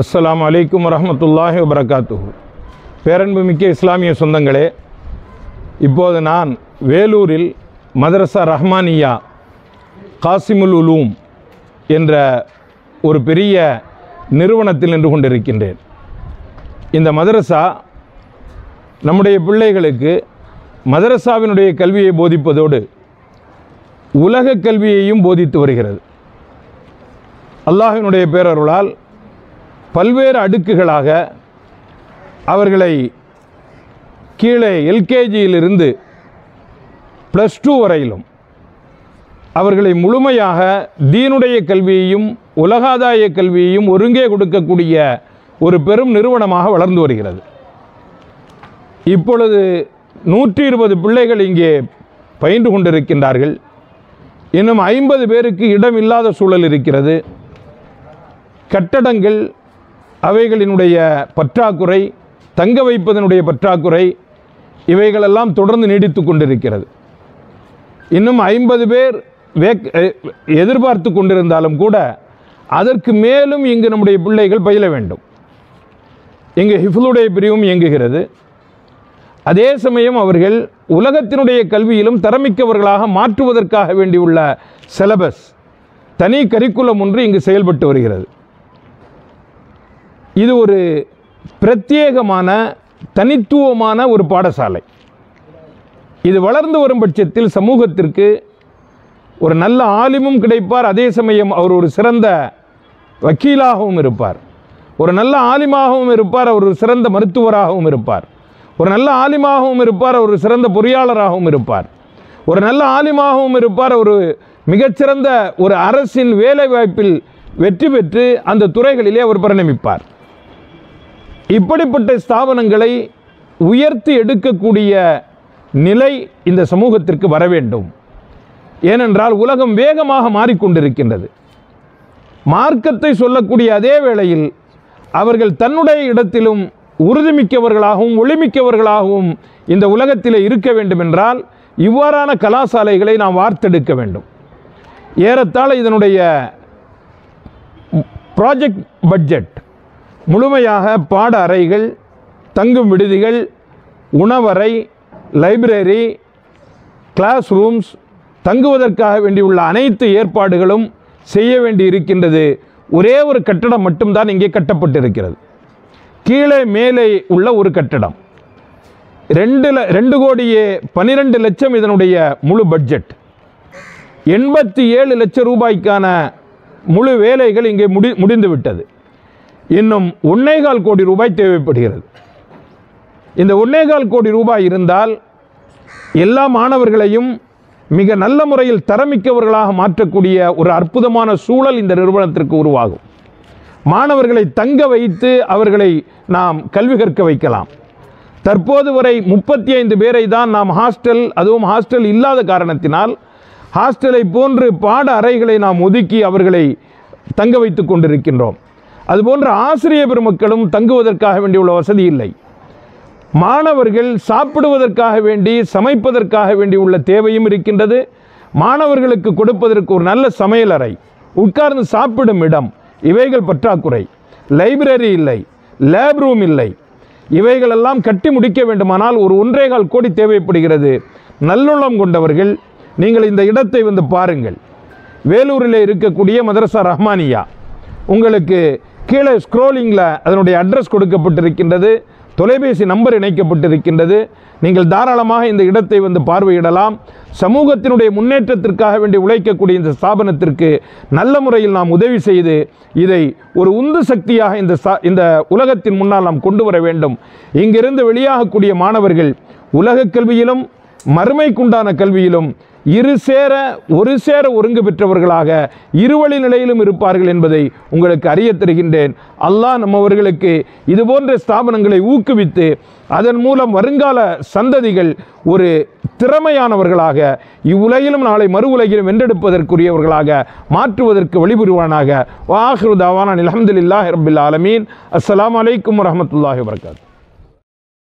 அஸ்ஸலாமு அலைக்கும் வரஹ்மத்துல்லாஹி வபரகாத்துஹு. பேரன்புமிக்க இஸ்லாமிய சொந்தங்களே, இப்போது நான் வேலூரில் மதரசா ரஹ்மானியா காசிமுல் உலூம் என்ற ஒரு பெரிய நிறுவனத்தில் நின்று கொண்டிருக்கின்றேன். இந்த மதரசா நம்முடைய பிள்ளைகளுக்கு மதரசாவினுடைய கல்வியை போதிப்பதோடு உலக கல்வியையும் போதித்து வருகிறது. அல்லாஹ்வினுடைய பேரருளால் பல்வேறு அடுக்குகளாக அவர்களை கீழே எல்கேஜியிலிருந்து +2 வரையிலும் அவர்களை முழுமையாக தீனுடைய கல்வியையும் உலகாதாய கல்வியையும் ஒருங்கே கொடுக்கக்கூடிய ஒரு பெரும் நிறுவனமாக வளர்ந்து வருகிறது. இப்பொழுது 120 பிள்ளைகள் இங்கே பயின்று கொண்டிருக்கின்றார்கள். இன்னும் 50 பேருக்கு இடம் இல்லாத சூழல் இருக்கிறது. கட்டடங்கள் அவைகளினுடைய பற்றாக்குறை, தங்க வைப்பதனுடைய பற்றாக்குறை, இவைகளெல்லாம் தொடர்ந்து நீடித்து கொண்டிருக்கிறது. இன்னும் 50 பேர் எதிர்பார்த்து கொண்டிருந்தாலும் கூட அதற்கு மேலும் இங்கு நம்முடைய பிள்ளைகள் பயில வேண்டும். இங்கு ஹிஃபுலுடைய பிரிவும் இயங்குகிறது. அதே சமயம் அவர்கள் உலகத்தினுடைய கல்வியிலும் தரமிக்கவர்களாக மாற்றுவதற்காக வேண்டியுள்ள சிலபஸ், தனி கரிக்குலம் ஒன்று இங்கு செயல்பட்டு வருகிறது. இது ஒரு பிரத்யேகமான தனித்துவமான ஒரு பாடசாலை. இது வளர்ந்து வரும் பட்சத்தில் சமூகத்திற்கு ஒரு நல்ல ஆலிமும் கிடைப்பார். அதே சமயம் அவர் ஒரு சிறந்த வக்கீலாகவும் இருப்பார், ஒரு நல்ல ஆலிமாகவும் இருப்பார், அவர் ஒரு சிறந்த மருத்துவராகவும் இருப்பார், ஒரு நல்ல ஆலிமாகவும் இருப்பார், ஒரு சிறந்த பொறியாளராகவும் இருப்பார், ஒரு நல்ல ஆலிமாகவும் இருப்பார், ஒரு மிகச்சிறந்த ஒரு அரசின் வேலைவாய்ப்பில் வெற்றி பெற்று அந்த துறைகளிலே அவர் பரிணமிப்பார். இப்படிப்பட்ட ஸ்தாபனங்களை உயர்த்தி எடுக்கக்கூடிய நிலை இந்த சமூகத்திற்கு வர வேண்டும். ஏனென்றால் உலகம் வேகமாக மாறிக்கொண்டிருக்கின்றது. மார்க்கத்தை சொல்லக்கூடிய அதே வேளையில் அவர்கள் தன்னுடைய இடத்திலும் உறுதிமிக்கவர்களாகவும் ஒளிமிக்கவர்களாகவும் இந்த உலகத்தில் இருக்க வேண்டும் என்றால் இவ்வாறான கலாசாலைகளை நாம் வார்த்தெடுக்க வேண்டும். ஏறத்தாழ இதனுடைய ப்ராஜெக்ட் பட்ஜெட் முழுமையாக பாட அறைகள், தங்கும் விடுதிகள், உணவறை, லைப்ரரி, கிளாஸ் ரூம்ஸ், தங்குவதற்காக வேண்டியுள்ள அனைத்து ஏற்பாடுகளும் செய்ய வேண்டி இருக்கின்றது. ஒரே ஒரு கட்டடம் மட்டும்தான் இங்கே கட்டப்பட்டிருக்கிறது. கீழே மேலே உள்ள ஒரு கட்டடம் 2,12,00,000 இதனுடைய முழு பட்ஜெட். 87 லட்சம் ரூபாய்க்கான முழு வேலைகள் இங்கே முடிந்துவிட்டது. இன்னும் 1,4 கோடி ரூபாய் தேவைப்படுகிறது. இந்த 1,4 கோடி ரூபாய் இருந்தால் எல்லா மாணவர்களையும் மிக நல்ல முறையில் தரமிக்கவர்களாக மாற்றக்கூடிய ஒரு அற்புதமான சூழல் இந்த நிறுவனத்திற்கு உருவாகும். மாணவர்களை தங்க வைத்து அவர்களை நாம் கல்வி கற்க வைக்கலாம். தற்போது வரை 35 பேரை தான் நாம் ஹாஸ்டல், அதுவும் ஹாஸ்டல் இல்லாத காரணத்தினால் ஹாஸ்டலை போன்று பாட அறைகளை நாம் ஒதுக்கி அவர்களை தங்க வைத்து கொண்டிருக்கின்றோம். அதுபோன்ற ஆசிரியர் பெருமக்களும் தங்குவதற்காக வேண்டியுள்ள வசதி இல்லை. மாணவர்கள் சாப்பிடுவதற்காக வேண்டி, சமைப்பதற்காக வேண்டியுள்ள தேவையும் இருக்கின்றது. மாணவர்களுக்கு கொடுப்பதற்கு ஒரு நல்ல சமையலறை, உட்கார்ந்து சாப்பிடும் இடம், இவைகள் பற்றாக்குறை. லைப்ரரி இல்லை, லேப் ரூம் இல்லை. இவைகளெல்லாம் கட்டி முடிக்க வேண்டுமானால் ஒரு 1,4 கோடி தேவைப்படுகிறது. நல்லுள்ளம் கொண்டவர்கள் நீங்கள் இந்த இடத்தை வந்து பாருங்கள். வேலூரில் இருக்கக்கூடிய மதரசா ரஹ்மானியா, உங்களுக்கு கீழே ஸ்க்ரோலிங்கில் அதனுடைய அட்ரஸ் கொடுக்கப்பட்டிருக்கின்றது, தொலைபேசி நம்பர் இணைக்கப்பட்டிருக்கின்றது. நீங்கள் தாராளமாக இந்த இடத்தை வந்து பார்வையிடலாம். சமூகத்தினுடைய முன்னேற்றத்திற்காக வேண்டி உழைக்கக்கூடிய இந்த ஸ்தாபனத்திற்கு நல்ல முறையில் நாம் உதவி செய்து இதை ஒரு உந்து சக்தியாக இந்த உலகத்தின் முன்னால் நாம் கொண்டு வர வேண்டும். இங்கிருந்து வெளியாகக்கூடிய மாணவர்கள் உலக கல்வியிலும் மறுமைக்குண்டான கல்வியிலும் ஒரு சேர ஒருங்கு பெற்றவர்களாக இருவழி நிலையிலும் இருப்பார்கள் என்பதை உங்களுக்கு அறிய தருகின்றேன். அல்லாஹ் நம்மவர்களுக்கு இதுபோன்ற ஸ்தாபனங்களை ஊக்குவித்து அதன் மூலம் வருங்கால சந்ததிகள் ஒரு திறமையானவர்களாக இவ்வுலகிலும் நாளை மறு உலகிலும் வென்றெடுப்பதற்குரியவர்களாக மாற்றுவதற்கு வழிபுரிவானாக. வஆகிரு தாவானா அல்ஹம்துலில்லாஹி ரப்பில் ஆலமீன். அஸ்ஸலாமு அலைக்கும் வரஹ்மத்துல்லாஹி வபரகாத்துஹு.